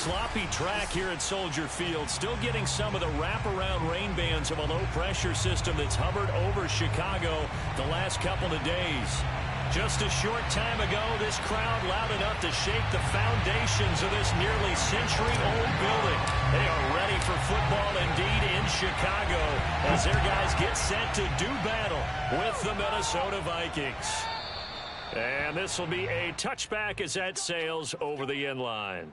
sloppy track here at Soldier Field. Still getting some of the wraparound rain bands of a low-pressure system that's hovered over Chicago the last couple of days. Just a short time ago, this crowd loud enough to shake the foundations of this nearly century-old building. They are ready for football indeed in Chicago as their guys get set to do battle with the Minnesota Vikings. And this will be a touchback as that sails over the end line.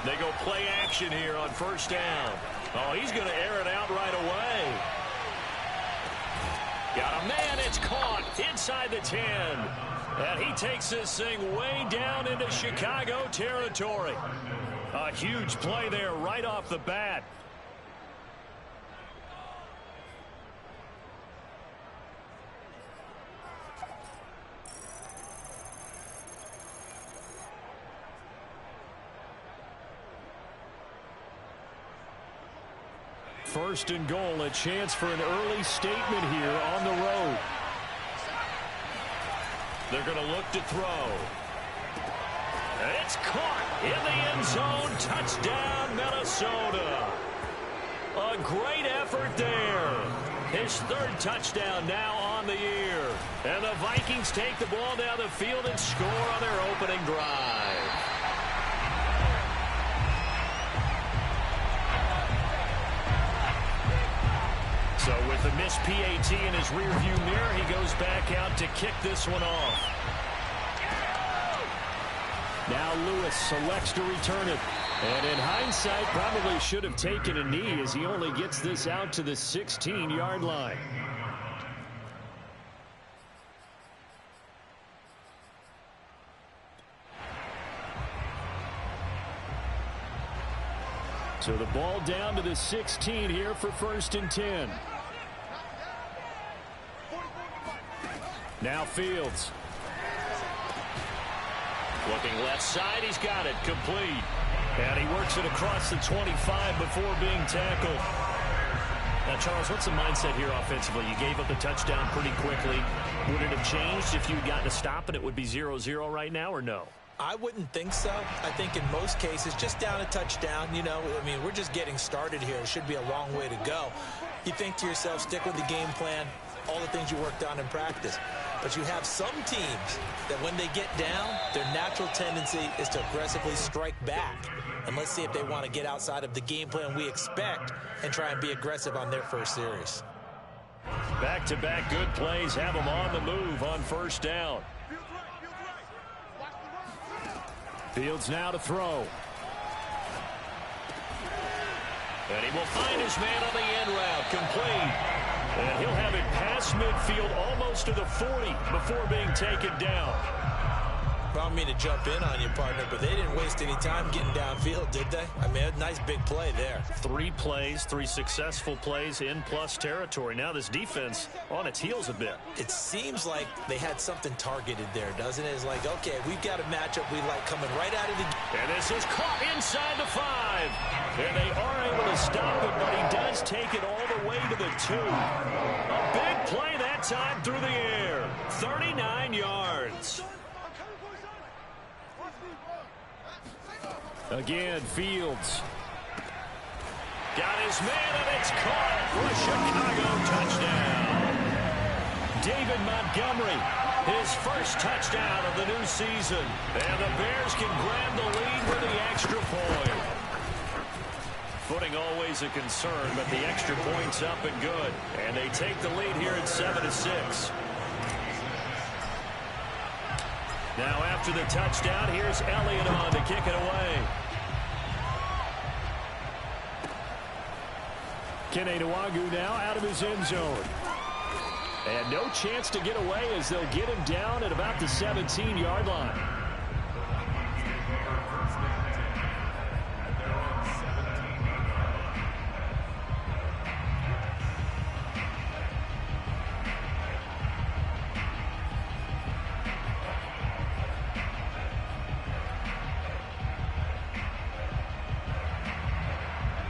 They go play action here on first down. Oh, he's going to air it out right away. Got a man, it's caught inside the 10. And he takes this thing way down into Chicago territory. A huge play there right off the bat. First and goal, a chance for an early statement here on the road. They're going to look to throw. It's caught in the end zone. Touchdown, Minnesota. A great effort there. His third touchdown now on the year. And the Vikings take the ball down the field and score on their opening drive. So with the missed PAT in his rearview mirror, he goes back out to kick this one off. Now Lewis selects to return it. And in hindsight, probably should have taken a knee as he only gets this out to the 16-yard line. So the ball down to the 16 here for first and 10. Now Fields. Looking left side, he's got it, complete. And he works it across the 25 before being tackled. Now, Charles, what's the mindset here offensively? You gave up the touchdown pretty quickly. Would it have changed if you had gotten a stop and it would be 0-0 right now, or no? I wouldn't think so. I think in most cases, just down a touchdown, you know, I mean, we're just getting started here. It should be a long way to go. You think to yourself, stick with the game plan, all the things you worked on in practice. But you have some teams that when they get down, their natural tendency is to aggressively strike back. And let's see if they want to get outside of the game plan we expect and try and be aggressive on their first series. Back-to-back good plays have them on the move on first down. Fields now to throw. And he will find his man on the end route, complete. And he'll have it past midfield almost to the 40 before being taken down. I don't mean to jump in on you, partner, but they didn't waste any time getting downfield, did they? I mean, a nice big play there. 3 plays, 3 successful plays in plus territory. Now this defense on its heels a bit. It seems like they had something targeted there, doesn't it? It's like, okay, we've got a matchup we like coming right out of the... And this is caught inside the 5. And they are able to stop it, but he does take it all the way to the 2. A big play that time through the air. 39 yards. Again, Fields. Got his man, and it's caught for a Chicago touchdown. David Montgomery, his first touchdown of the new season. And the Bears can grab the lead with the extra point. Footing always a concern, but the extra point's up and good. And they take the lead here at 7-6. Now after the touchdown, here's Elliott on to kick it away. Kene Nwangwu now out of his end zone. And no chance to get away as they'll get him down at about the 17-yard line.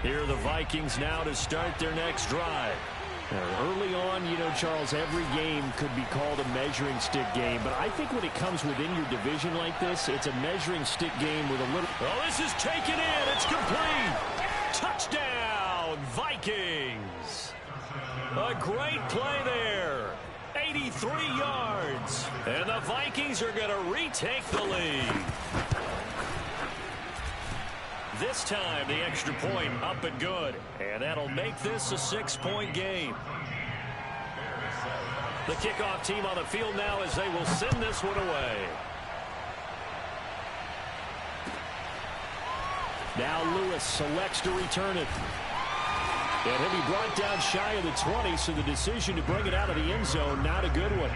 Here are the Vikings now to start their next drive. Early on, you know, Charles, every game could be called a measuring stick game. But I think when it comes within your division like this, it's a measuring stick game with a little... Oh, this is taken in. It's complete. Touchdown, Vikings. A great play there. 83 yards. And the Vikings are going to retake the lead. This time, the extra point up and good. And that'll make this a 6-point game. The kickoff team on the field now as they will send this one away. Now Lewis selects to return it. And he'll be brought down shy of the 20, so the decision to bring it out of the end zone, not a good one.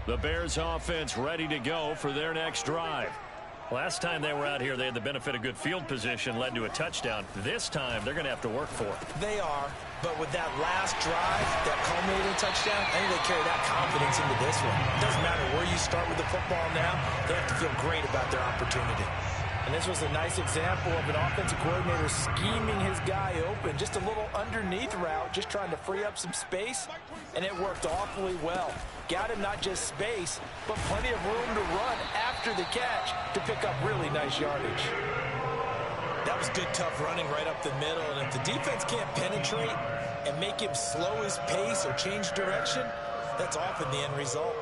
The Bears offense ready to go for their next drive. Last time they were out here, they had the benefit of good field position, led to a touchdown. This time, they're going to have to work for it. They are, but with that last drive, that culminating touchdown, I think they carry that confidence into this one. It doesn't matter where you start with the football now, they have to feel great about their opportunity. And this was a nice example of an offensive coordinator scheming his guy open. Just a little underneath route, just trying to free up some space, and it worked awfully well. Got him not just space, but plenty of room to run after the catch to pick up really nice yardage. That was good, tough running right up the middle, and if the defense can't penetrate and make him slow his pace or change direction, that's often the end result.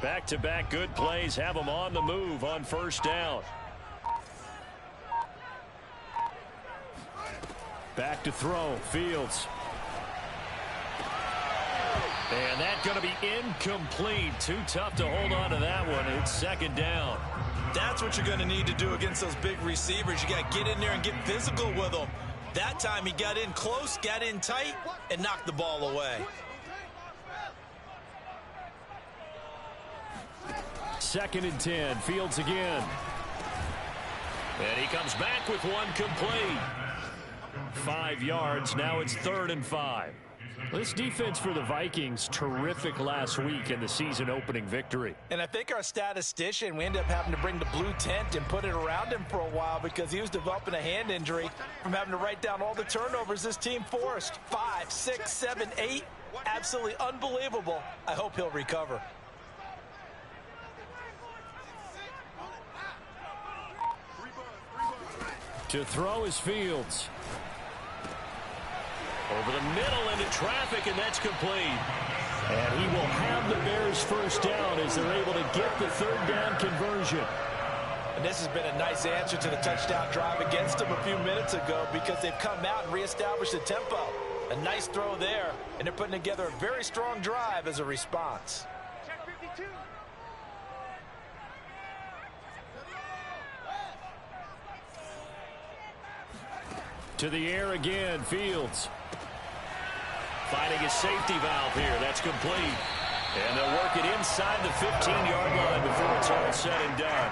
Back-to-back good plays have them on the move on first down. Back to throw, Fields. And that's going to be incomplete. Too tough to hold on to that one. It's second down. That's what you're going to need to do against those big receivers. You got to get in there and get physical with them. That time he got in close, got in tight, and knocked the ball away. Second and 10. Fields again. And he comes back with one complete. 5 yards. Now it's 3rd and 5. This defense for the Vikings, terrific last week in the season opening victory. And I think our statistician, we ended up having to bring the blue tent and put it around him for a while because he was developing a hand injury from having to write down all the turnovers this team forced. 5, 6, 7, 8. Absolutely unbelievable. I hope he'll recover. To throw is Fields. Over the middle into traffic, and that's complete. And he will have the Bears first down as they're able to get the 3rd down conversion. And this has been a nice answer to the touchdown drive against them a few minutes ago because they've come out and reestablished the tempo. A nice throw there, and they're putting together a very strong drive as a response. To the air again, Fields. Finding a safety valve here. That's complete. And they'll work it inside the 15-yard line before it's all said and done.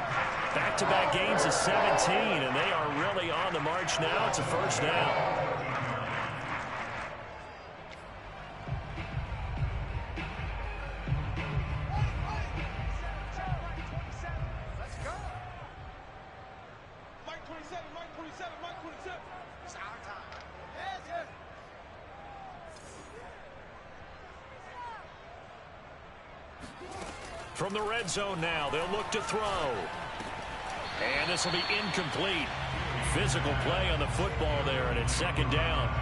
Back-to-back gains of 17, and they are really on the march now. It's a first down. From the red zone now, they'll look to throw. And this will be incomplete. Physical play on the football there, and it's second down.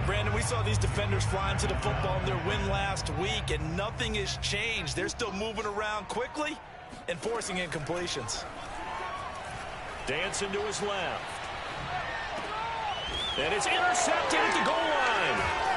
Brandon, we saw these defenders flying to the football in their win last week, and nothing has changed. They're still moving around quickly and forcing incompletions. Dancing to his left. And it's intercepted at the goal line.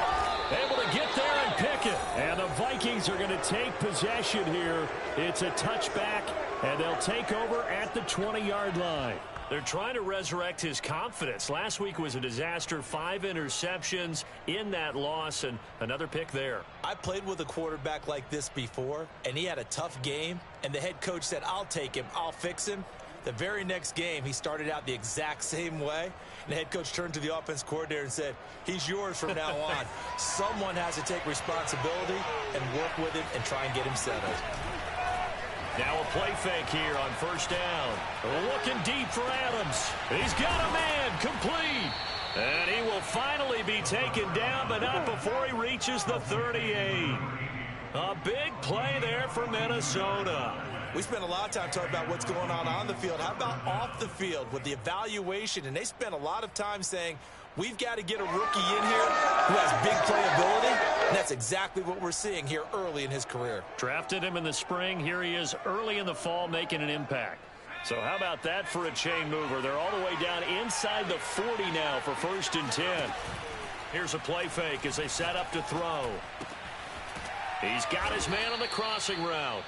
Able to get there and pick it. And the Vikings are going to take possession here. It's a touchback, and they'll take over at the 20-yard line. They're trying to resurrect his confidence. Last week was a disaster. 5 interceptions in that loss, and another pick there. I played with a quarterback like this before, and he had a tough game, and the head coach said, I'll take him, I'll fix him. The very next game, he started out the exact same way, and the head coach turned to the offense coordinator and said, he's yours from now on. Someone has to take responsibility and work with him and try and get him settled. Now a play fake here on first down. Looking deep for Adams. He's got a man complete. And he will finally be taken down, but not before he reaches the 38. A big play there for Minnesota. We spent a lot of time talking about what's going on the field. How about off the field with the evaluation? And they spent a lot of time saying, we've got to get a rookie in here who has big playability. And that's exactly what we're seeing here early in his career. Drafted him in the spring. Here he is early in the fall making an impact. So how about that for a chain mover? They're all the way down inside the 40 now for 1st and 10. Here's a play fake as they set up to throw. He's got his man on the crossing route.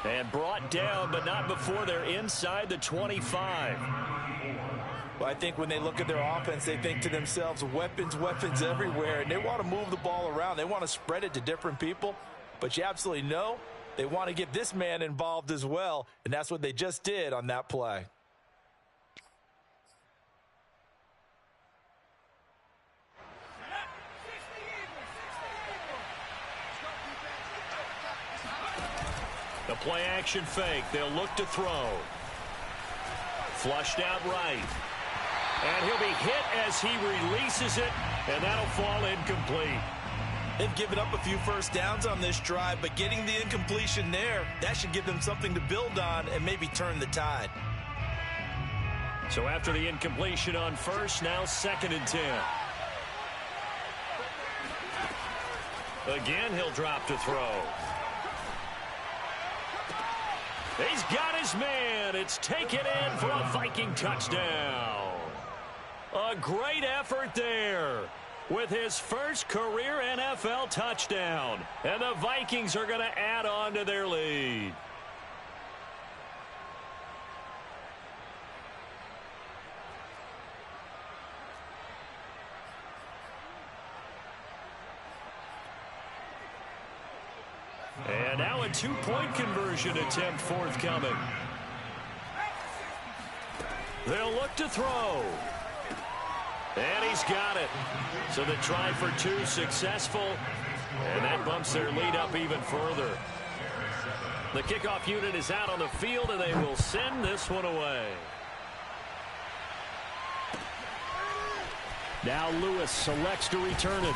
And brought down, but not before they're inside the 25. Well, I think when they look at their offense, they think to themselves, weapons, weapons everywhere. And they want to move the ball around. They want to spread it to different people. But you absolutely know they want to get this man involved as well. And that's what they just did on that play. The play action fake. They'll look to throw. Flushed out right. And he'll be hit as he releases it, and that'll fall incomplete. They've given up a few first downs on this drive, but getting the incompletion there, that should give them something to build on and maybe turn the tide. So after the incompletion on first, now 2nd and 10. Again, he'll drop to throw. He's got his man. It's taken in for a Viking touchdown. A great effort there with his first career NFL touchdown. And the Vikings are going to add on to their lead. And now a 2-point conversion attempt forthcoming. They'll look to throw. And he's got it. So the try for 2 successful. And that bumps their lead up even further. The kickoff unit is out on the field, and they will send this one away. Now Lewis selects to return it.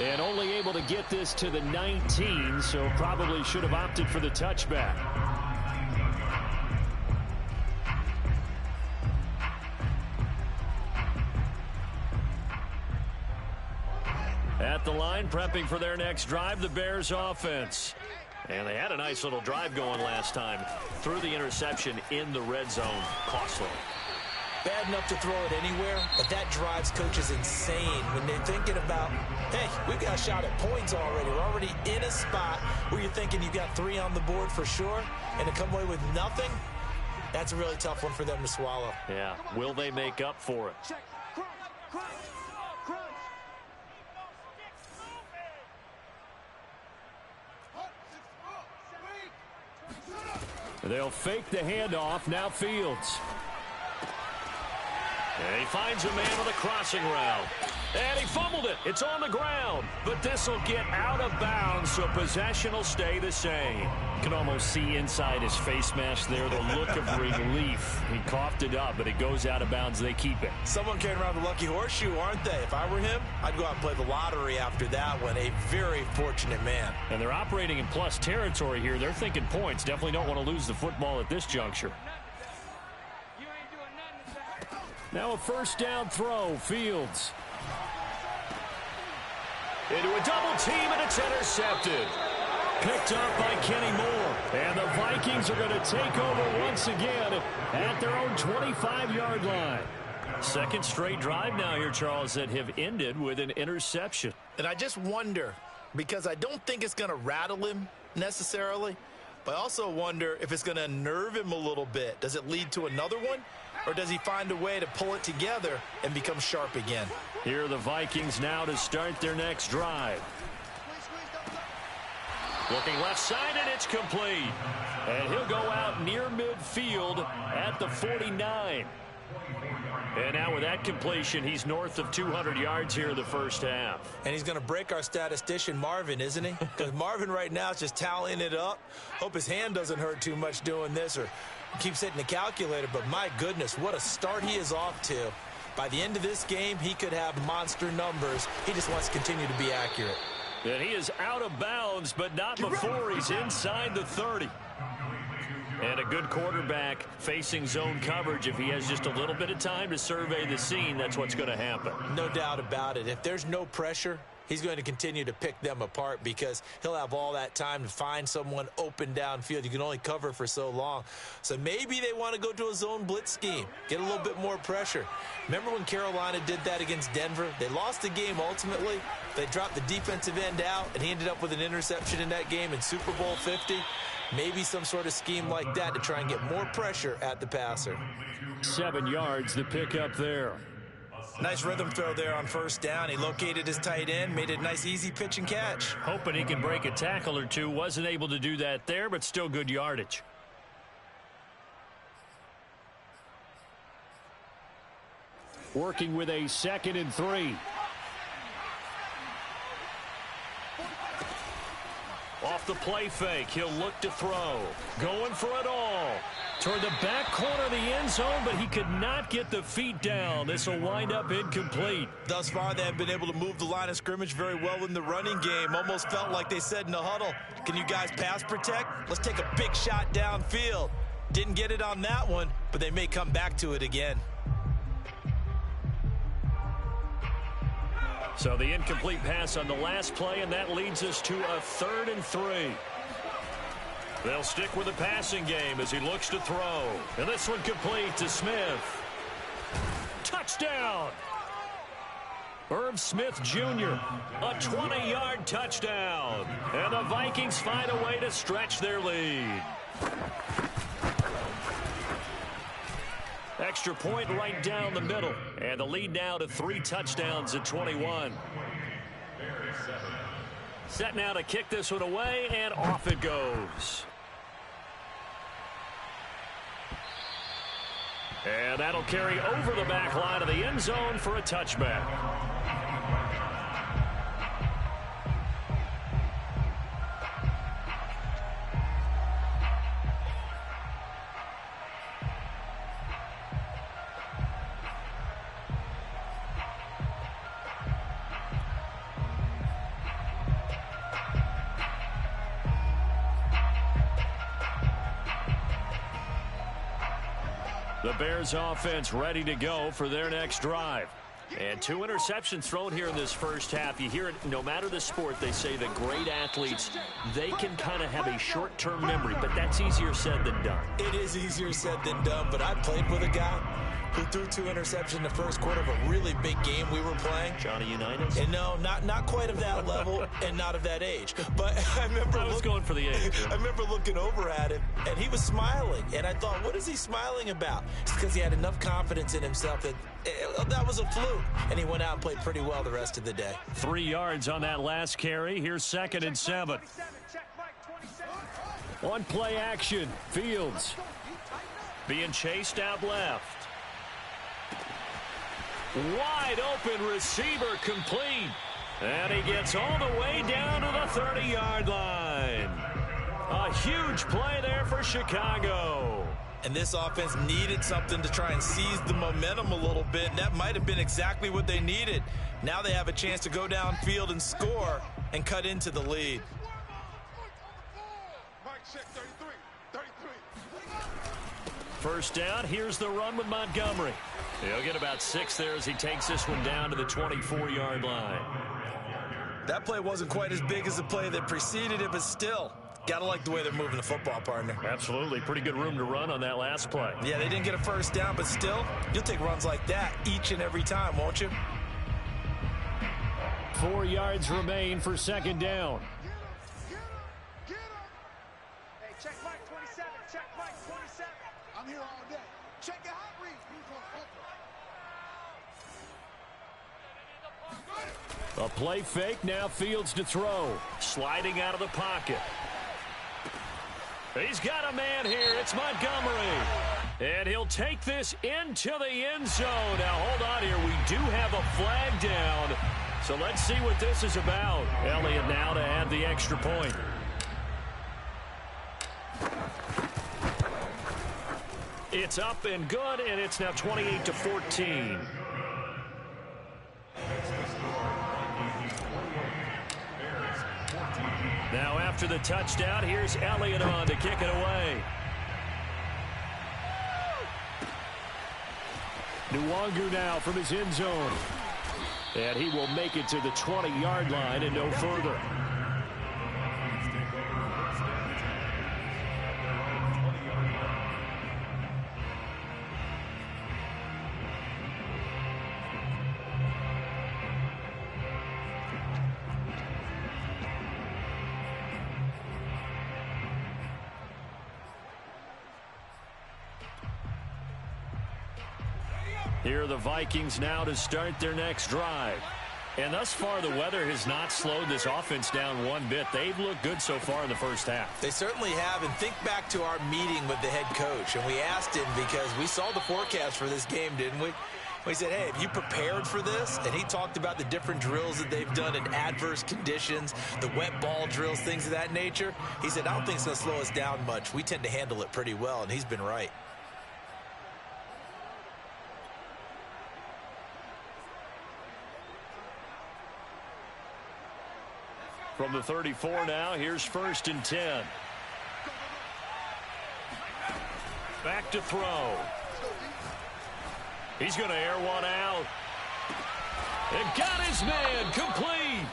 And only able to get this to the 19, so probably should have opted for the touchback. At the line, prepping for their next drive, the Bears offense. And they had a nice little drive going last time. Threw the interception in the red zone. Costly. Bad enough to throw it anywhere, but that drives coaches insane when they're thinking about, hey, we've got a shot at points already. We're already in a spot where you're thinking you've got 3 on the board for sure, and to come away with nothing, that's a really tough one for them to swallow. Yeah, will they make up for it? They'll fake the handoff. Now Fields. And he finds a man on the crossing route. And he fumbled it. It's on the ground. But this will get out of bounds, so possession will stay the same. You can almost see inside his face mask there the look of relief. He coughed it up, but it goes out of bounds. They keep it. Someone carrying around the lucky horseshoe, aren't they? If I were him, I'd go out and play the lottery after that one. A very fortunate man. And they're operating in plus territory here. They're thinking points. Definitely don't want to lose the football at this juncture. Now a first down throw. Fields. Into a double team, and it's intercepted. Picked up by Kenny Moore. And the Vikings are going to take over once again at their own 25-yard line. Second straight drive now here, Charles, that have ended with an interception. And I just wonder, because I don't think it's going to rattle him necessarily, but I also wonder if it's going to nerve him a little bit. Does it lead to another one, or does he find a way to pull it together and become sharp again? Here are the Vikings now to start their next drive. Looking left side, and it's complete. And he'll go out near midfield at the 49. And now with that completion, he's north of 200 yards here in the first half. And he's going to break our statistician, Marvin, isn't he? Because Marvin right now is just tallying it up. Hope his hand doesn't hurt too much doing this or keeps hitting the calculator. But my goodness, what a start he is off to. By the end of this game, he could have monster numbers. He just wants to continue to be accurate. And he is out of bounds, but not before he's inside the 30. And a good quarterback facing zone coverage. If he has just a little bit of time to survey the scene, that's what's going to happen. No doubt about it. If there's no pressure, he's going to continue to pick them apart because he'll have all that time to find someone open downfield. You can only cover for so long. So maybe they want to go to a zone blitz scheme, get a little bit more pressure. Remember when Carolina did that against Denver? They lost the game ultimately. They dropped the defensive end out, and he ended up with an interception in that game in Super Bowl 50. Maybe some sort of scheme like that to try and get more pressure at the passer. 7 yards, the pickup there. Nice rhythm throw there on first down. He located his tight end, made a nice easy pitch and catch. Hoping he can break a tackle or two. Wasn't able to do that there, but still good yardage. Working with a 2nd and 3. Off the play fake, he'll look to throw. Going for it all. Toward the back corner of the end zone, but he could not get the feet down. This will wind up incomplete. Thus far, they have been able to move the line of scrimmage very well in the running game. Almost felt like they said in the huddle, can you guys pass protect? Let's take a big shot downfield. Didn't get it on that one, but they may come back to it again. So the incomplete pass on the last play, and that leads us to a 3rd and 3. They'll stick with the passing game as he looks to throw. And this one complete to Smith. Touchdown! Irv Smith Jr., a 20-yard touchdown. And the Vikings find a way to stretch their lead. Extra point right down the middle. And the lead now to 3 touchdowns at 21. Set now to kick this one away, and off it goes. And that'll carry over the back line of the end zone for a touchback. The Bears offense ready to go for their next drive. And 2 interceptions thrown here in this first half. You hear it, no matter the sport, they say that great athletes, they can kind of have a short-term memory, but that's easier said than done. It is easier said than done, but I played with a guy who threw 2 interceptions in the first quarter of a really big game we were playing. Johnny Unitas? And no, not quite of that level and not of that age. But I was going for the age. I remember looking over at him, and he was smiling. And I thought, what is he smiling about? It's because he had enough confidence in himself that that was a fluke. And he went out and played pretty well the rest of the day. 3 yards on that last carry. Here's 2nd and 7. One play action. Fields being chased out left. Wide open receiver complete. And he gets all the way down to the 30-yard line. A huge play there for Chicago. And this offense needed something to try and seize the momentum a little bit. That might have been exactly what they needed. Now they have a chance to go downfield and score and cut into the lead. First down, here's the run with Montgomery. He'll get about 6 there as he takes this one down to the 24-yard line. That play wasn't quite as big as the play that preceded it, but still, gotta like the way they're moving the football, partner. Absolutely. Pretty good room to run on that last play. Yeah, they didn't get a first down, but still, you'll take runs like that each and every time, won't you? 4 yards remain for second down. Hey, check Mike 27. Check Mike 27. I'm here all day. Check it out, Reed. A play fake, now Fields to throw. Sliding out of the pocket. He's got a man here. It's Montgomery. And he'll take this into the end zone. Now, hold on here. We do have a flag down. So let's see what this is about. Elliott now to add the extra point. It's up and good, and it's now 28-14. Now after the touchdown, here's Elliott on to kick it away. Nwangu now from his end zone. And he will make it to the 20-yard line and no further. Here are the Vikings now to start their next drive. And thus far, the weather has not slowed this offense down one bit. They've looked good so far in the first half. They certainly have. And think back to our meeting with the head coach. And we asked him because we saw the forecast for this game, didn't we? We said, hey, have you prepared for this? And he talked about the different drills that they've done in adverse conditions, the wet ball drills, things of that nature. He said, I don't think it's going to slow us down much. We tend to handle it pretty well, and he's been right. From the 34 now, here's 1st and 10. Back to throw. He's going to air one out. And got his man complete.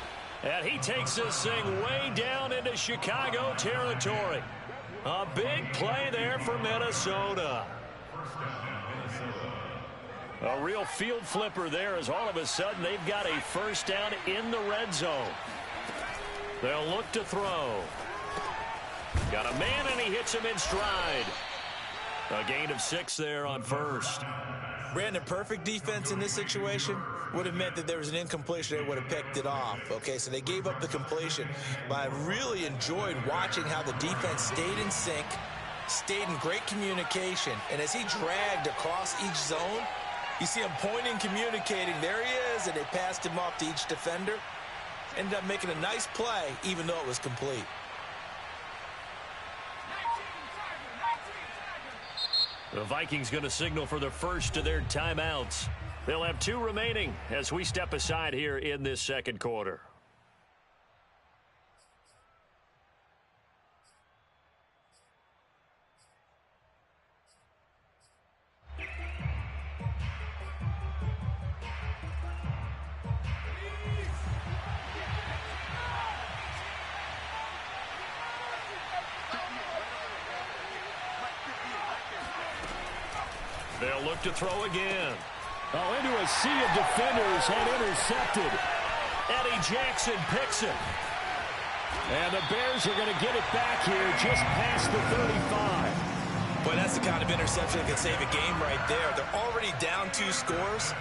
And he takes this thing way down into Chicago territory. A big play there for Minnesota. A real field flipper there as all of a sudden they've got a first down in the red zone. They'll look to throw. Got a man, and he hits him in stride. A gain of 6 there on first. Brandon, perfect defense in this situation would have meant that there was an incompletion. They would have picked it off. Okay, so they gave up the completion. But I really enjoyed watching how the defense stayed in sync, stayed in great communication. And as he dragged across each zone, you see him pointing, communicating. There he is, and they passed him off to each defender. Ended up making a nice play, even though it was complete. The Vikings going to signal for the first of their timeouts. They'll have 2 remaining as we step aside here in this second quarter. They'll look to throw again. Oh, into a sea of defenders and intercepted. Eddie Jackson picks it. And the Bears are going to get it back here just past the 35. Boy, that's the kind of interception that can save a game right there. They're already down 2 scores.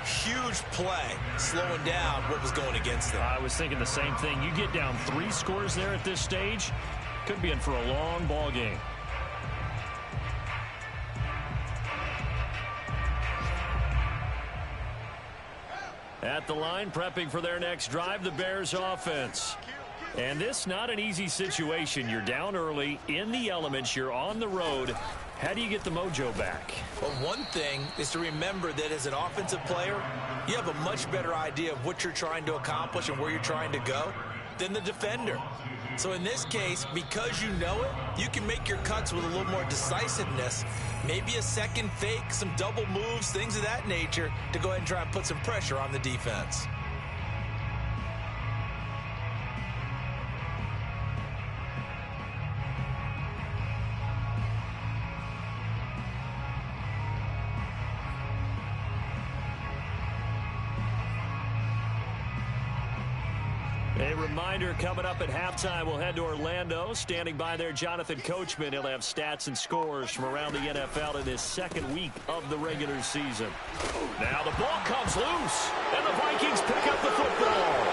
Huge play, slowing down what was going against them. I was thinking the same thing. You get down 3 scores there at this stage, could be in for a long ball game. At the line, prepping for their next drive, the Bears offense. And this not an easy situation. You're down early, in the elements, you're on the road. How do you get the mojo back? Well, one thing is to remember that as an offensive player, you have a much better idea of what you're trying to accomplish and where you're trying to go than the defender. So in this case, because you know it, you can make your cuts with a little more decisiveness. Maybe a second fake, some double moves, things of that nature to go ahead and try and put some pressure on the defense. A reminder coming up at halftime, we'll head to Orlando. Standing by there, Jonathan Coachman. He'll have stats and scores from around the NFL in his second week of the regular season. Now the ball comes loose, and the Vikings pick up the football.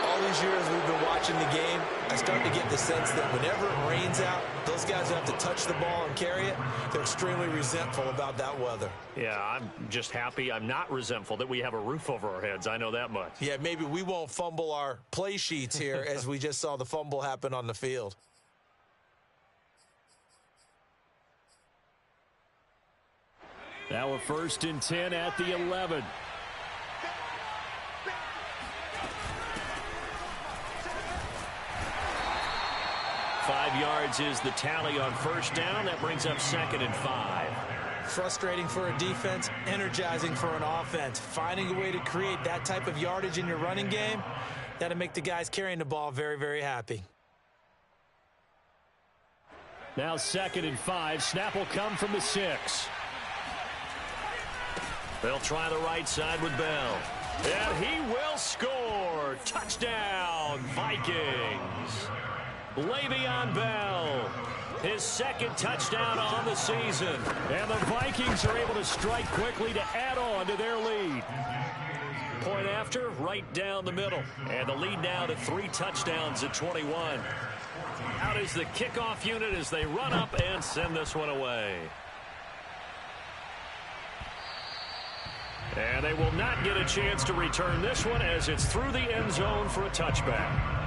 All these years we've been watching the game, I start to get the sense that whenever it rains out, those guys who have to touch the ball and carry it, they're extremely resentful about that weather. Yeah, I'm just happy I'm not resentful that we have a roof over our heads. I know that much. Yeah, maybe we won't fumble our play sheets here as we just saw the fumble happen on the field. Now a 1st and 10 at the 11. Five yards is the tally on first down. That brings up 2nd and 5. Frustrating for a defense, energizing for an offense. Finding a way to create that type of yardage in your running game, that'll make the guys carrying the ball very, very happy. Now 2nd and 5. Snap will come from the 6. They'll try the right side with Bell. And he will score. Touchdown, Vikings. Le'Veon Bell, his 2nd touchdown on the season. And the Vikings are able to strike quickly to add on to their lead. Point after, right down the middle. And the lead now to 3 touchdowns at 21. Out is the kickoff unit as they run up and send this one away. And they will not get a chance to return this one as it's through the end zone for a touchback.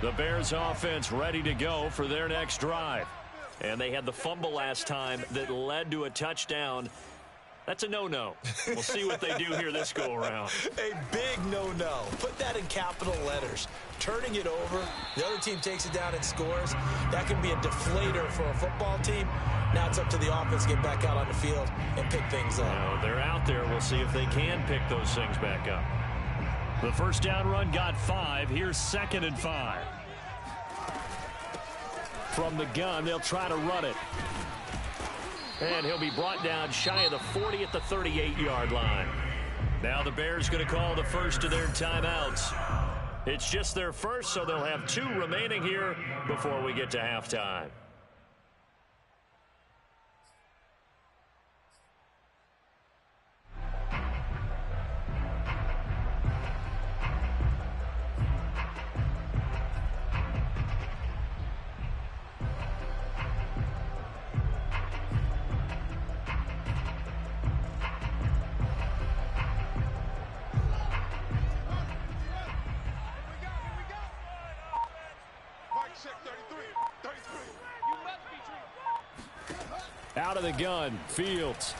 The Bears offense ready to go for their next drive. And they had the fumble last time that led to a touchdown. That's a no-no. We'll see what they do here this go-around. A big no-no. Put that in capital letters. Turning it over, the other team takes it down and scores. That can be a deflator for a football team. Now it's up to the offense to get back out on the field and pick things up. Well, they're out there. We'll see if they can pick those things back up. The first down run got 5. Here's 2nd and 5. From the gun, they'll try to run it. And he'll be brought down shy of the 40 at the 38-yard line. Now the Bears going to call the first of their timeouts. It's just their first, so they'll have 2 remaining here before we get to halftime. Out of the gun, Fields.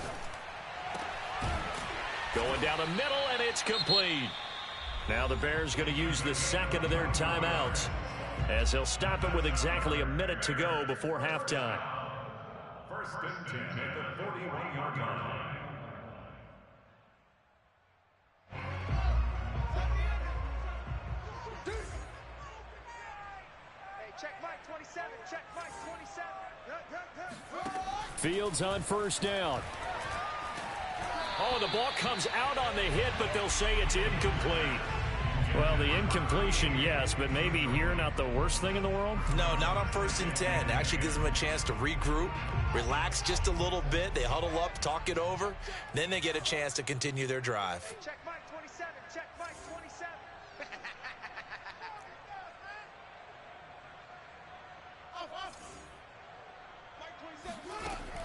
Going down the middle, and it's complete. Now the Bears going to use the 2nd of their timeouts as they'll stop it with exactly a minute to go before halftime. 1st and 10 at the 41-yard line. Hey, check Mike 27. Check Mike 27. Fields on first down. Oh, the ball comes out on the hit, but they'll say it's incomplete. Well, the incompletion, yes, but maybe here not the worst thing in the world? No, not on 1st and 10. Actually gives them a chance to regroup, relax just a little bit. They huddle up, talk it over. Then they get a chance to continue their drive. Check Mike 27. Check Mike 27.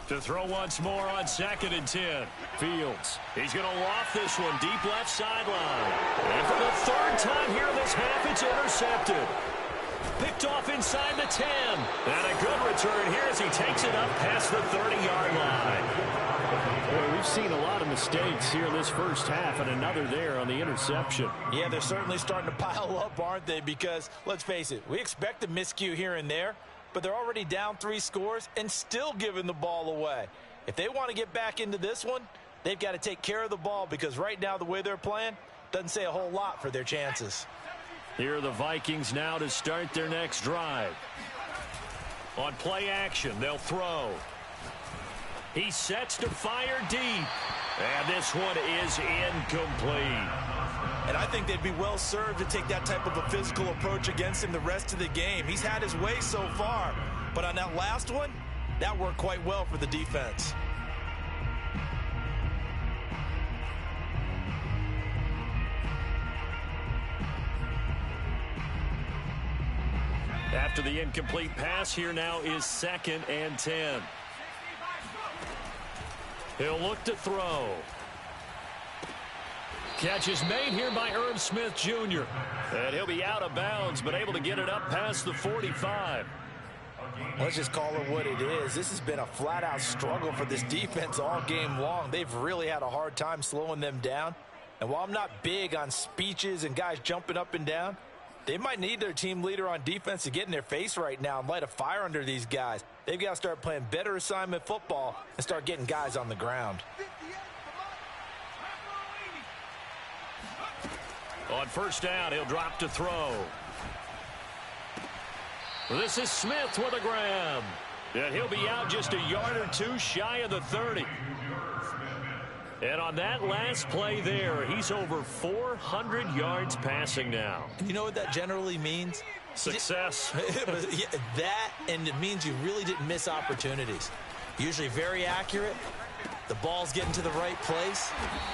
To throw once more on 2nd and 10. Fields. He's going to loft this one deep left sideline. And for the 3rd time here this half, it's intercepted. Picked off inside the 10. And a good return here as he takes it up past the 30-yard line. Boy, we've seen a lot of mistakes here this first half and another there on the interception. Yeah, they're certainly starting to pile up, aren't they? Because, let's face it, we expect a miscue here and there, but they're already down 3 scores and still giving the ball away. If they want to get back into this one, they've got to take care of the ball because right now the way they're playing doesn't say a whole lot for their chances. Here are the Vikings now to start their next drive. On play action, they'll throw. He sets to fire deep. And this one is incomplete. And I think they'd be well served to take that type of a physical approach against him the rest of the game. He's had his way so far, but on that last one, that worked quite well for the defense. After the incomplete pass, here now is 2nd and 10. He'll look to throw. Catch is made here by Irv Smith Jr. And he'll be out of bounds, but able to get it up past the 45. Let's just call it what it is. This has been a flat-out struggle for this defense all game long. They've really had a hard time slowing them down. And while I'm not big on speeches and guys jumping up and down, they might need their team leader on defense to get in their face right now and light a fire under these guys. They've got to start playing better assignment football and start getting guys on the ground. On first down, he'll drop to throw. This is Smith with a grab. And he'll be out just a yard or two shy of the 30. And on that last play there, he's over 400 yards passing now. You know what that generally means? Success. Yeah, that, and it means you really didn't miss opportunities. Usually very accurate. The ball's getting to the right place.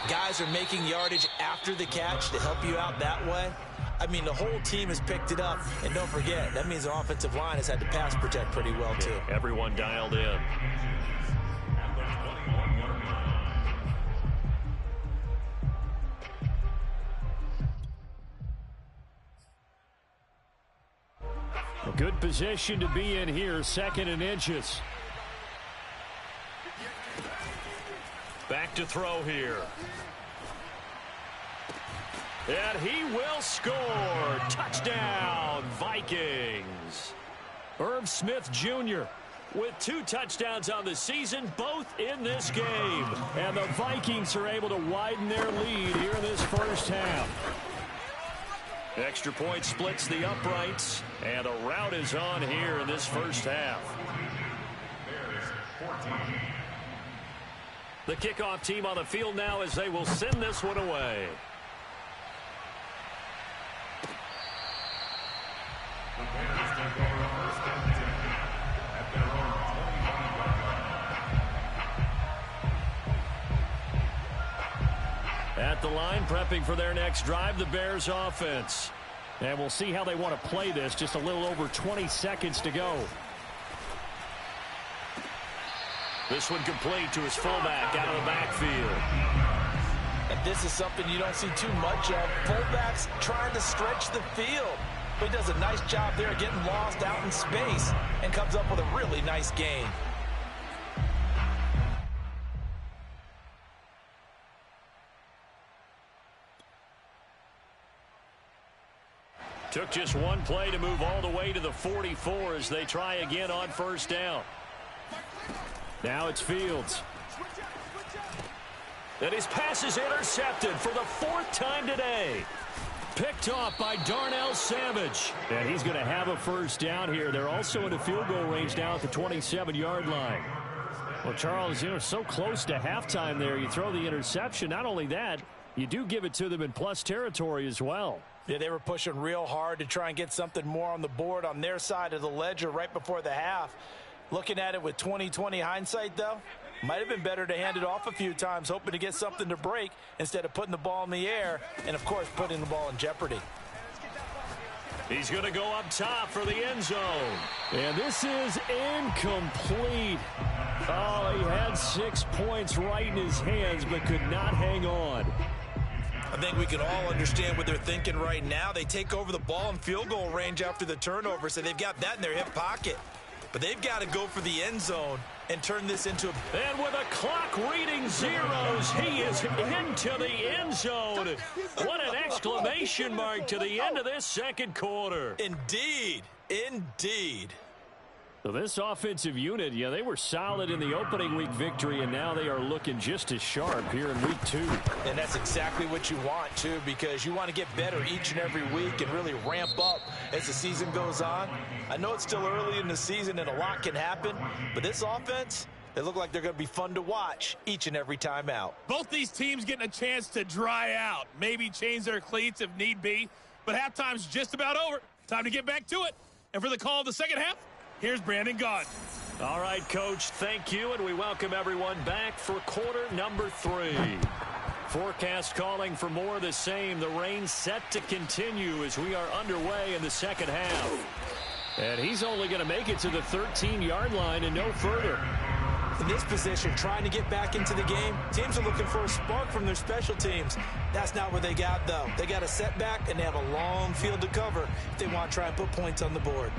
Guys are making yardage after the catch to help you out that way. I mean, the whole team has picked it up. And don't forget, that means the offensive line has had to pass protect pretty well, too. Yeah, everyone dialed in. A good position to be in here, 2nd and inches. Back to throw here. And he will score. Touchdown, Vikings. Irv Smith Jr. with 2 touchdowns on the season, both in this game. And the Vikings are able to widen their lead here in this first half. Extra point splits the uprights, and a rout is on here in this first half. The kickoff team on the field now as they will send this one away. At the line, prepping for their next drive, the Bears offense. And we'll see how they want to play this. Just a little over 20 seconds to go. This one complete to his fullback out of the backfield. And this is something you don't see too much of. Fullbacks trying to stretch the field. But he does a nice job there getting lost out in space and comes up with a really nice gain. Took just one play to move all the way to the 44 as they try again on first down. Now it's Fields. And his pass is intercepted for the 4th time today. Picked off by Darnell Savage. And he's going to have a first down here. They're also in the field goal range now at the 27-yard line. Well, Charles, you know, so close to halftime there. You throw the interception. Not only that, you do give it to them in plus territory as well. Yeah, they were pushing real hard to try and get something more on the board on their side of the ledger right before the half. Looking at it with 20/20 hindsight, though, might have been better to hand it off a few times, hoping to get something to break instead of putting the ball in the air and, of course, putting the ball in jeopardy. He's going to go up top for the end zone. And this is incomplete. Oh, he had 6 points right in his hands but could not hang on. I think we can all understand what they're thinking right now. They take over the ball in field goal range after the turnover, so they've got that in their hip pocket. But they've got to go for the end zone and turn this into a... And with a clock reading zeros, he is into the end zone. What an exclamation mark to the end of this second quarter. Indeed. Indeed. So this offensive unit, yeah, they were solid in the opening week victory, and now they are looking just as sharp here in week 2. And that's exactly what you want, too, because you want to get better each and every week and really ramp up as the season goes on. I know it's still early in the season and a lot can happen, but this offense, They look like they're going to be fun to watch each and every time out. Both these teams getting a chance to dry out, maybe change their cleats if need be, but halftime's just about over. Time to get back to it. And for the call of the second half, here's Brandon Gaudin. All right, Coach, thank you, and we welcome everyone back for quarter number 3. Forecast calling for more of the same. The rain set to continue as we are underway in the second half. And he's only going to make it to the 13-yard line and no further. In this position, trying to get back into the game, teams are looking for a spark from their special teams. That's not what they got, though. They got a setback, and they have a long field to cover if they want to try and put points on the board.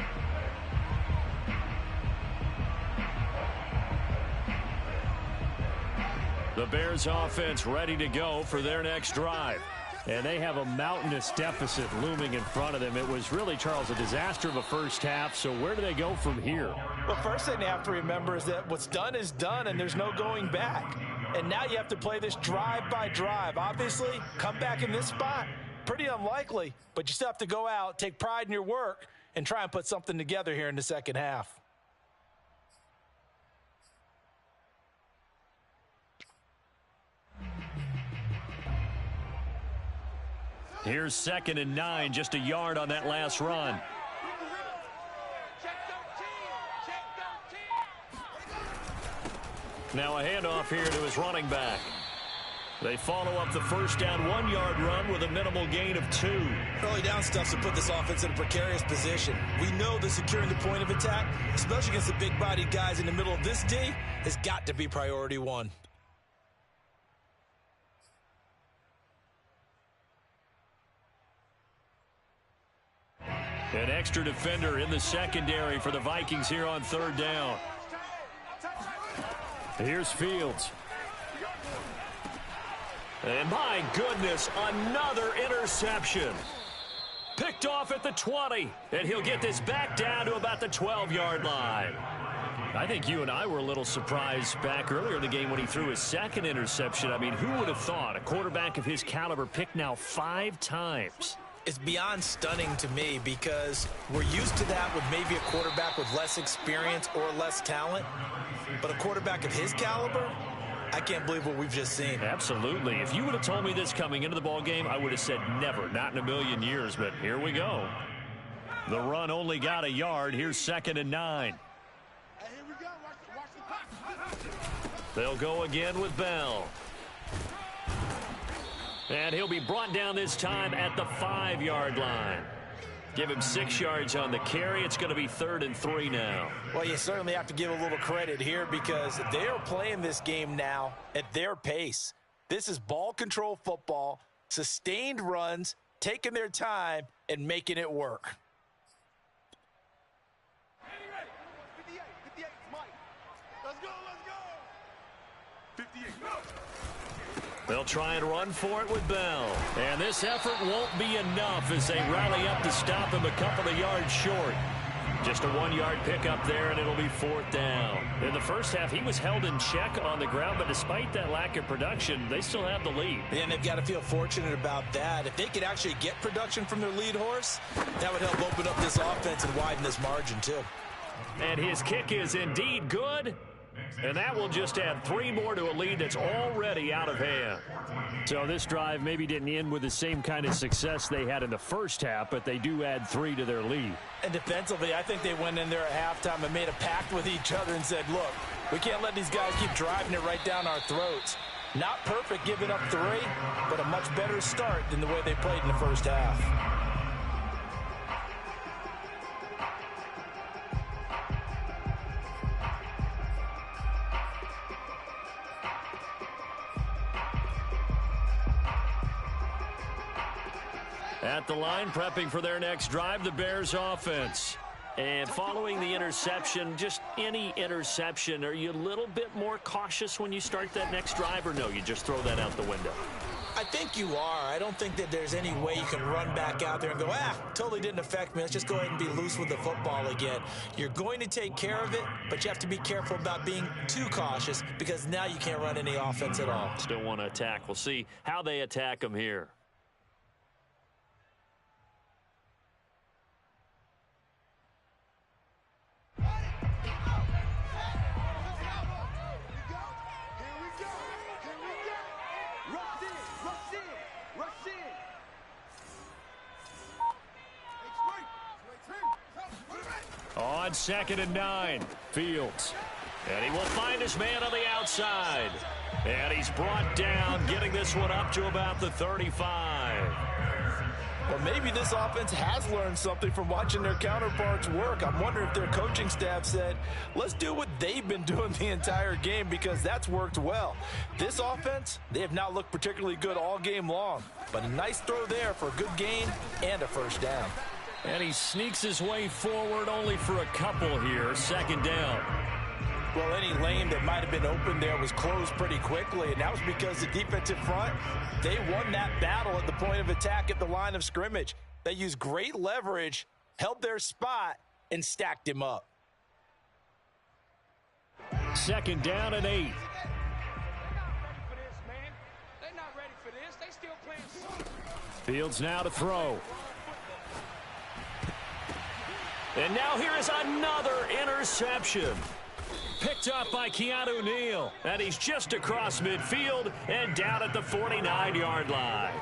The Bears offense ready to go for their next drive. And they have a mountainous deficit looming in front of them. It was really, Charles, a disaster of a first half. So where do they go from here? Well, first thing they have to remember is that what's done is done, and there's no going back. And now you have to play this drive by drive. Obviously, come back in this spot, pretty unlikely. But you still have to go out, take pride in your work, and try and put something together here in the second half. Here's 2nd and 9, just a yard on that last run. Now a handoff here to his running back. They follow up the first down 1-yard run with a minimal gain of 2. Early down stuff to put this offense in a precarious position. We know that securing the point of attack, especially against the big-bodied guys in the middle of this D, has got to be priority 1. An extra defender in the secondary for the Vikings here on 3rd down. Here's Fields. And my goodness, another interception. Picked off at the 20, and he'll get this back down to about the 12-yard line. I think you and I were a little surprised back earlier in the game when he threw his 2nd interception. I mean, who would have thought a quarterback of his caliber picked now 5 times? It's beyond stunning to me because we're used to that with maybe a quarterback with less experience or less talent. But a quarterback of his caliber, I can't believe what we've just seen. Absolutely. If you would have told me this coming into the ball game, I would have said never, not in a million years. But here we go. The run only got a yard. Here's 2nd and 9. Hey, here we go. Watch the pass. They'll go again with Bell. And he'll be brought down this time at the 5-yard line. Give him 6 yards on the carry. It's going to be 3rd and 3 now. Well, you certainly have to give a little credit here because they are playing this game now at their pace. This is ball control football, sustained runs, taking their time, and making it work. 58, Mike. Let's go. 58, go. They'll try and run for it with Bell. And this effort won't be enough as they rally up to stop him a couple of yards short. Just a 1-yard pickup there, and it'll be 4th down. In the first half, he was held in check on the ground, but despite that lack of production, they still have the lead. And they've got to feel fortunate about that. If they could actually get production from their lead horse, that would help open up this offense and widen this margin, too. And his kick is indeed good. And that will just add 3 more to a lead that's already out of hand. So this drive maybe didn't end with the same kind of success they had in the first half, but they do add 3 to their lead. And defensively, I think they went in there at halftime and made a pact with each other and said, look, we can't let these guys keep driving it right down our throats. Not perfect giving up 3, but a much better start than the way they played in the first half. At the line, prepping for their next drive, the Bears offense. And following the interception, just any interception, are you a little bit more cautious when you start that next drive, or no, you just throw that out the window? I think you are. I don't think that there's any way you can run back out there and go, totally didn't affect me. Let's just go ahead and be loose with the football again. You're going to take care of it, but you have to be careful about being too cautious because now you can't run any offense at all. Still want to attack. We'll see how they attack them here. on 2nd and 9. Fields. And he will find his man on the outside. And he's brought down, getting this one up to about the 35. Well, maybe this offense has learned something from watching their counterparts work. I'm wondering if their coaching staff said, let's do what they've been doing the entire game, because that's worked well. This offense, they have not looked particularly good all game long. But a nice throw there for a good gain and a first down. And he sneaks his way forward only for a couple here. 2nd down. Well, any lane that might have been open there was closed pretty quickly, and that was because the defensive front, they won that battle at the point of attack at the line of scrimmage. They used great leverage, held their spot, and stacked him up. 2nd down and 8. Fields now to throw. And now here is another interception. Picked up by Keanu Neal. And he's just across midfield and down at the 49-yard line.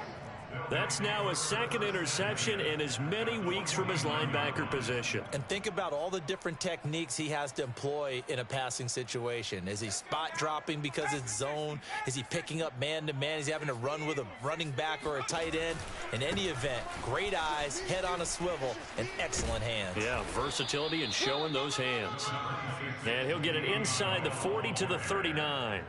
That's now his 2nd interception in as many weeks from his linebacker position. And think about all the different techniques he has to employ in a passing situation. Is he spot dropping because it's zone? Is he picking up man-to-man? Is he having to run with a running back or a tight end? In any event, great eyes, head on a swivel, and excellent hands. Yeah, versatility and showing those hands. And he'll get it inside the 40 to the 39.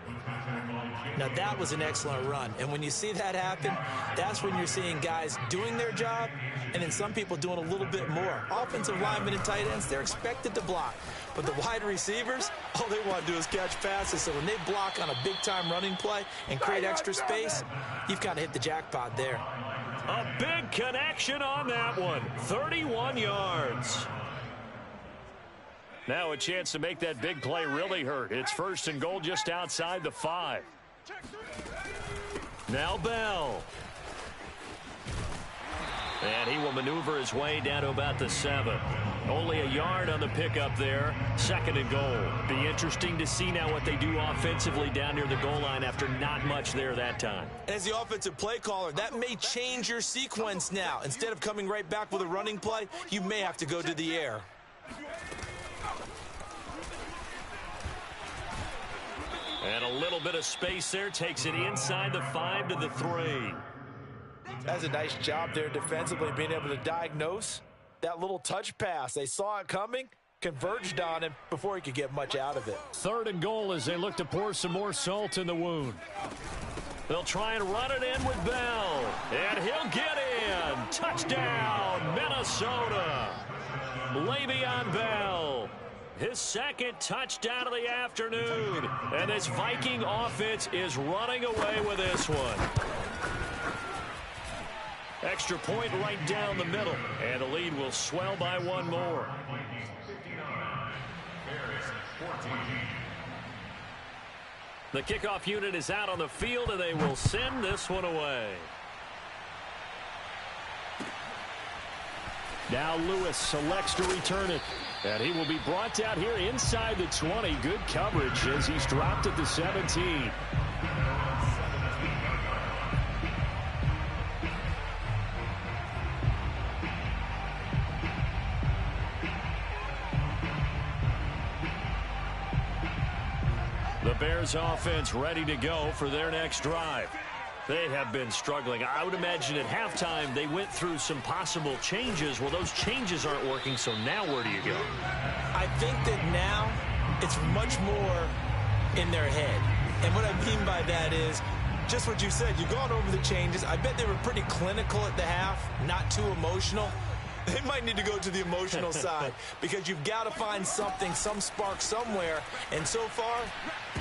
Now, that was an excellent run. And when you see that happen, that's when you're seeing guys doing their job and then some people doing a little bit more. Offensive linemen and tight ends, they're expected to block. But the wide receivers, all they want to do is catch passes. So when they block on a big-time running play and create extra space, you've kind of hit the jackpot there. A big connection on that one. 31 yards. Now a chance to make that big play really hurt. It's 1st and goal just outside the 5. Now Bell. And he will maneuver his way down to about the 7. Only a yard on the pickup there. 2nd and goal. Be interesting to see now what they do offensively down near the goal line after not much there that time. As the offensive play caller, that may change your sequence now. Instead of coming right back with a running play, you may have to go to the air. And a little bit of space there takes it inside the 5 to the 3. That's a nice job there defensively, being able to diagnose that little touch pass. They saw it coming, converged on him before he could get much out of it. 3rd and goal as they look to pour some more salt in the wound. They'll try and run it in with Bell. And he'll get in. Touchdown, Minnesota. Le'Veon Bell. His 2nd touchdown of the afternoon. And this Viking offense is running away with this one. Extra point right down the middle. And the lead will swell by one more. The kickoff unit is out on the field, and they will send this one away. Now Lewis selects to return it. And he will be brought down here inside the 20. Good coverage as he's dropped at the 17. The Bears offense ready to go for their next drive. They have been struggling. I would imagine at halftime they went through some possible changes. Well, those changes aren't working, so now where do you go? I think that now it's much more in their head. And what I mean by that is just what you said. You've gone over the changes. I bet they were pretty clinical at the half, not too emotional. They might need to go to the emotional side because you've got to find something, some spark somewhere. And so far,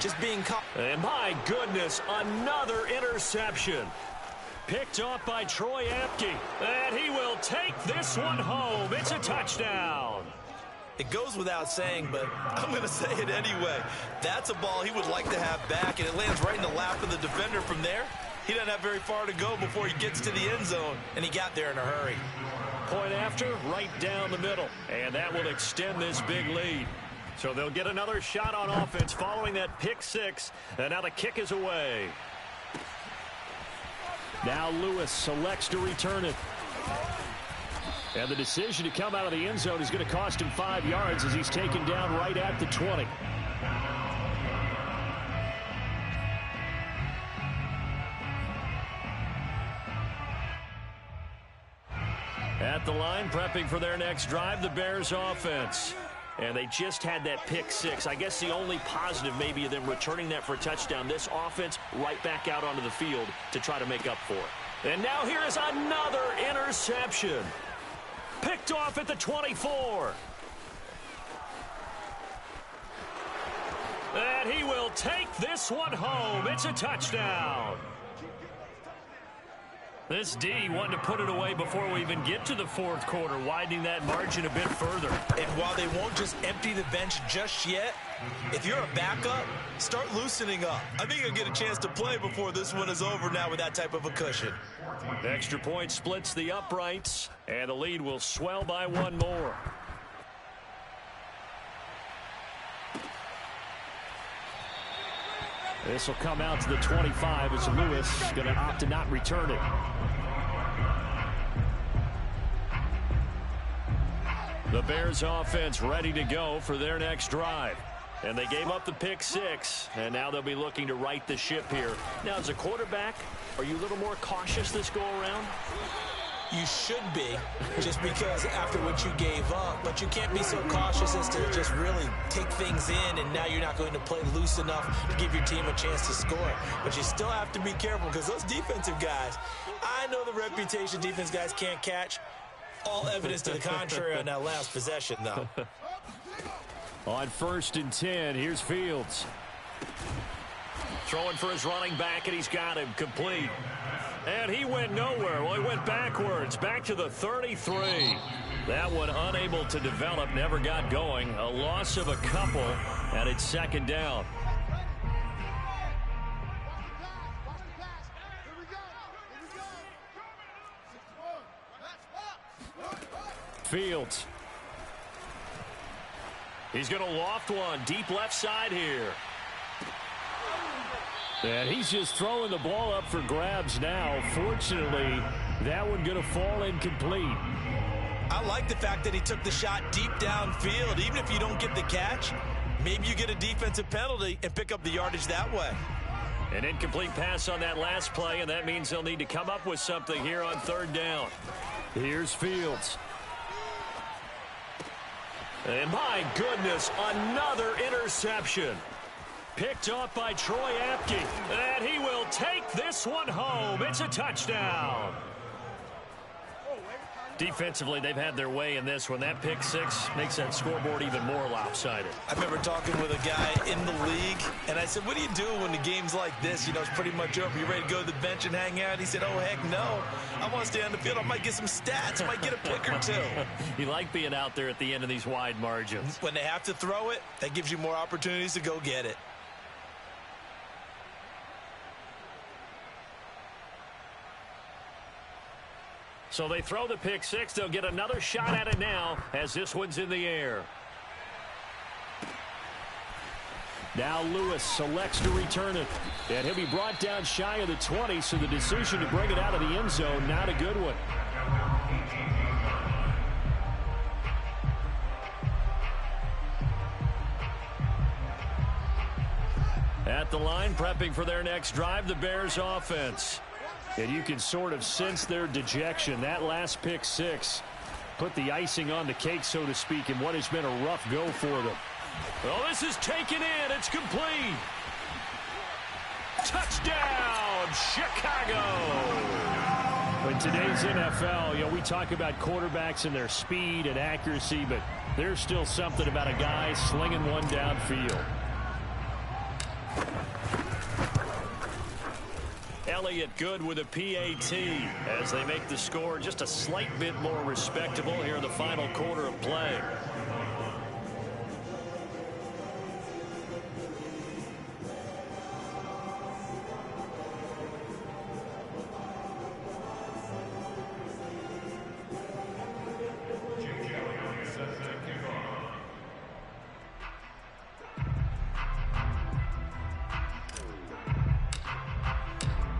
just being caught. And my goodness, another interception. Picked off by Troy Apke. And he will take this one home. It's a touchdown. It goes without saying, but I'm going to say it anyway. That's a ball he would like to have back, and it lands right in the lap of the defender from there. He doesn't have very far to go before he gets to the end zone, and he got there in a hurry. Point after, right down the middle. And that will extend this big lead. So they'll get another shot on offense following that pick six. And now the kick is away. Now Lewis selects to return it. And the decision to come out of the end zone is going to cost him 5 yards as he's taken down right at the 20. At the line, prepping for their next drive, the Bears offense. And they just had that pick six. I guess the only positive maybe of them returning that for a touchdown. This offense right back out onto the field to try to make up for it. And now here is another interception. Picked off at the 24. And he will take this one home. It's a touchdown. This D wanting to put it away before we even get to the fourth quarter, widening that margin a bit further. And while they won't just empty the bench just yet, if you're a backup, start loosening up. I think you'll get a chance to play before this one is over now with that type of a cushion. The extra point splits the uprights, and the lead will swell by one more. This will come out to the 25 as Lewis going to opt to not return it. The Bears offense ready to go for their next drive. And they gave up the pick six, and now they'll be looking to right the ship here. Now, as a quarterback, are you a little more cautious this go-around? You should be, just because after what you gave up. But you can't be so cautious as to just really take things in, and now you're not going to play loose enough to give your team a chance to score. But you still have to be careful because those defensive guys, I know the reputation defense guys can't catch. All evidence to the contrary on that last possession, though. On 1st and 10, here's Fields. Throwing for his running back, and he's got him complete. And he went nowhere. Well, he went backwards, back to the 33. That one unable to develop, never got going. A loss of a couple, and it's second down. Fields. He's going to loft one deep left side here. And he's just throwing the ball up for grabs now. Fortunately, that one going to fall incomplete. I like the fact that he took the shot deep downfield. Even if you don't get the catch, maybe you get a defensive penalty and pick up the yardage that way. An incomplete pass on that last play, and that means they'll need to come up with something here on 3rd down. Here's Fields. And my goodness, another interception. Picked off by Troy Apke. And he will take this one home. It's a touchdown. Defensively, they've had their way in this one. That pick six makes that scoreboard even more lopsided. I remember talking with a guy in the league, and I said, what do you do when the game's like this? You know, it's pretty much over. You ready to go to the bench and hang out? He said, oh, heck no. I want to stay on the field. I might get some stats. I might get a pick or two. You like being out there at the end of these wide margins. When they have to throw it, that gives you more opportunities to go get it. So they throw the pick six. They'll get another shot at it now as this one's in the air. Now Lewis selects to return it. And he'll be brought down shy of the 20, so the decision to bring it out of the end zone, not a good one. At the line, prepping for their next drive, the Bears offense. And you can sort of sense their dejection. That last pick six put the icing on the cake, so to speak, in what has been a rough go for them. Well, this is taken in. It's complete. Touchdown, Chicago. In today's NFL, we talk about quarterbacks and their speed and accuracy, but there's still something about a guy slinging one downfield. Elliott good with a PAT as they make the score just a slight bit more respectable here in the final quarter of play.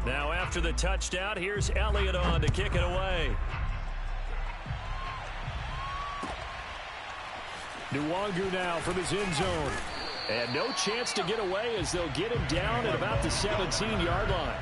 Now after the touchdown, here's Elliott on to kick it away. Nwangu now from his end zone. And no chance to get away as they'll get him down at about the 17-yard line.